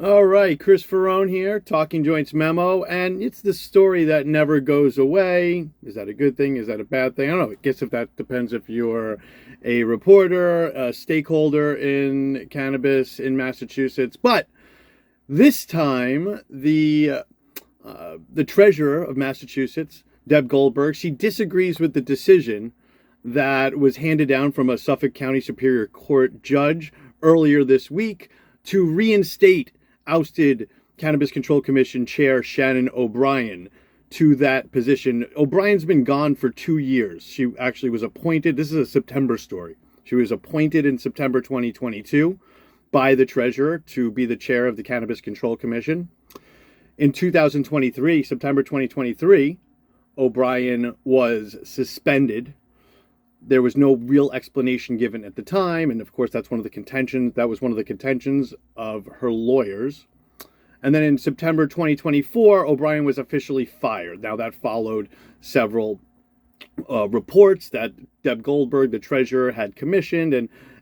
All right, Chris Ferrone here, Talking Joints Memo, and it's the story that never goes away. Is that a good thing? Is that a bad thing? I don't know. I guess if that depends if you're a reporter, a stakeholder in cannabis in Massachusetts. But this time, the treasurer of Massachusetts, Deb Goldberg, she disagrees with the decision that was handed down from a Suffolk County Superior Court judge earlier this week to reinstate ousted Cannabis Control Commission Chair Shannon O'Brien to that position. O'Brien's been gone for 2 years. She actually was appointed. This is a September story. She was appointed in September 2022 by the treasurer to be the chair of the Cannabis Control Commission. In 2023, September 2023, O'Brien was suspended. There was no real explanation given at the time, and of course that's one of the contentions. That was one of the contentions of her lawyers. And then in September 2024, O'Brien was officially fired. Now that followed several reports that Deb Goldberg, the treasurer, had commissioned,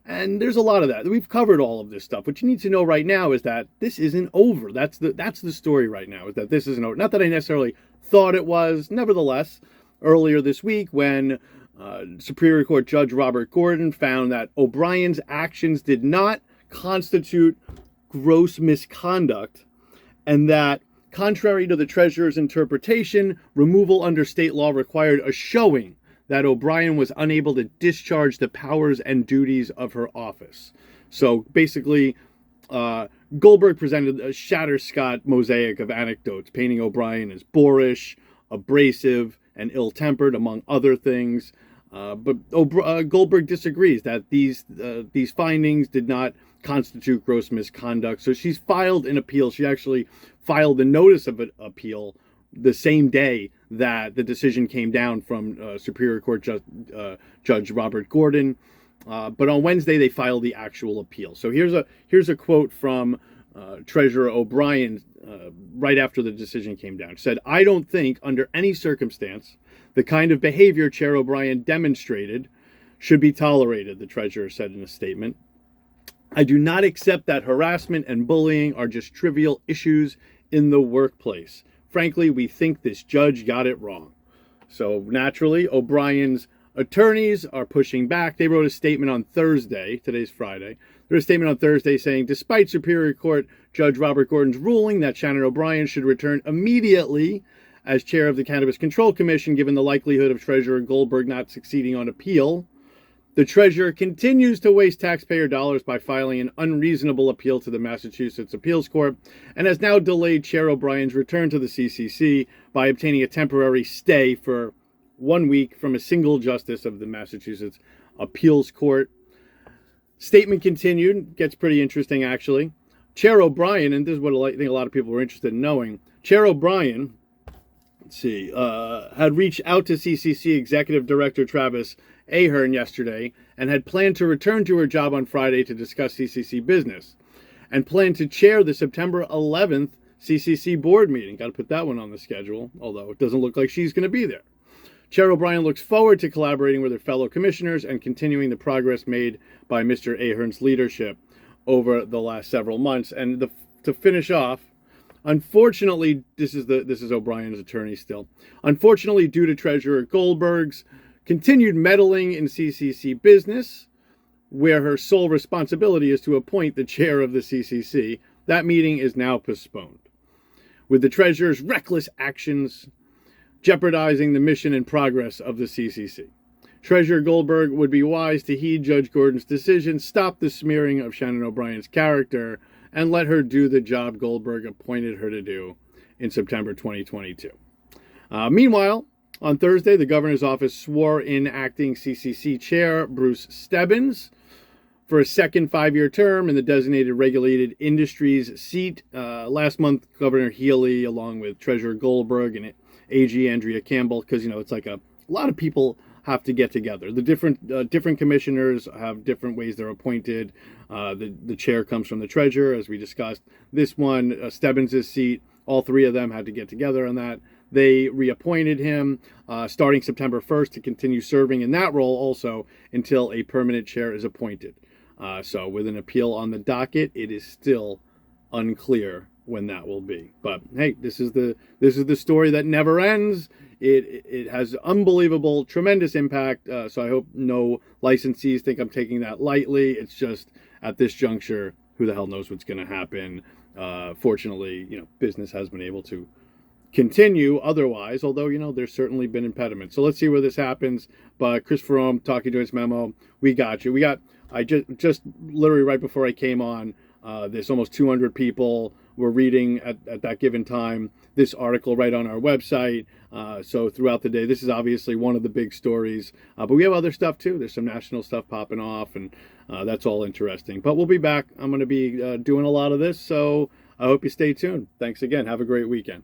and there's a lot of that. We've covered all of this stuff. What you need to know right now is that this isn't over. That's the story right now, is that this isn't over. Not that I necessarily thought it was. Nevertheless, earlier this week when Superior Court Judge Robert Gordon found that O'Brien's actions did not constitute gross misconduct, and that, contrary to the treasurer's interpretation, removal under state law required a showing that O'Brien was unable to discharge the powers and duties of her office. So basically, Goldberg presented a Shatterscott mosaic of anecdotes, painting O'Brien as boorish, abrasive, and ill-tempered, among other things. But Goldberg disagrees that these findings did not constitute gross misconduct. So she's filed an appeal. She actually filed a notice of an appeal the same day that the decision came down from Superior Court Judge Robert Gordon. But on Wednesday, they filed the actual appeal. So here's a quote from Treasurer O'Brien right after the decision came down. She said, "I don't think, under any circumstance, the kind of behavior Chair O'Brien demonstrated should be tolerated," the treasurer said in a statement. "I do not accept that harassment and bullying are just trivial issues in the workplace. Frankly, we think this judge got it wrong." So naturally, O'Brien's attorneys are pushing back. They wrote a statement on Thursday. Today's Friday. There was a statement on Thursday saying, despite Superior Court Judge Robert Gordon's ruling that Shannon O'Brien should return immediately as chair of the Cannabis Control Commission, given the likelihood of Treasurer Goldberg not succeeding on appeal, the treasurer continues to waste taxpayer dollars by filing an unreasonable appeal to the Massachusetts Appeals Court, and has now delayed Chair O'Brien's return to the CCC by obtaining a temporary stay for 1 week from a single justice of the Massachusetts Appeals Court. Statement continued. Gets pretty interesting, actually. Chair O'Brien, and this is what I think a lot of people were interested in knowing, Chair O'Brien, had reached out to CCC Executive Director Travis Ahern yesterday and had planned to return to her job on Friday to discuss CCC business, and planned to chair the September 11th CCC board meeting. Got to put that one on the schedule, although it doesn't look like she's going to be there. Chair O'Brien looks forward to collaborating with her fellow commissioners and continuing the progress made by Mr. Ahern's leadership over the last several months. And to finish off, unfortunately, this is O'Brien's attorney still. Unfortunately, due to Treasurer Goldberg's continued meddling in CCC business, where her sole responsibility is to appoint the chair of the CCC, that meeting is now postponed, with the treasurer's reckless actions jeopardizing the mission and progress of the CCC. Treasurer Goldberg would be wise to heed Judge Gordon's decision, stop the smearing of Shannon O'Brien's character, and let her do the job Goldberg appointed her to do in September 2022. Meanwhile, on Thursday, the governor's office swore in acting CCC chair Bruce Stebbins for a second 5-year term in the designated regulated industries seat. Last month, Governor Healy, along with Treasurer Goldberg and AG Andrea Campbell, because it's like a lot of people have to get together. The different commissioners have different ways they're appointed. The chair comes from the treasurer, as we discussed. This one, Stebbins' seat, all three of them had to get together on that. They reappointed him starting September 1st to continue serving in that role also until a permanent chair is appointed. So with an appeal on the docket, it is still unclear when that will be. But hey, this is the story that never ends. It has unbelievable, tremendous impact. So I hope no licensees think I'm taking that lightly. It's just at this juncture, who the hell knows what's going to happen. Fortunately, business has been able to continue otherwise, although, there's certainly been impediments. So let's see where this happens. But Chris Ferrome, Talking Joints Memo, we got you. I just literally right before I came on, there's almost 200 people were reading at that given time this article right on our website. So throughout the day, this is obviously one of the big stories. But we have other stuff too. There's some national stuff popping off, and that's all interesting. But we'll be back. I'm going to be doing a lot of this, so I hope you stay tuned. Thanks again. Have a great weekend.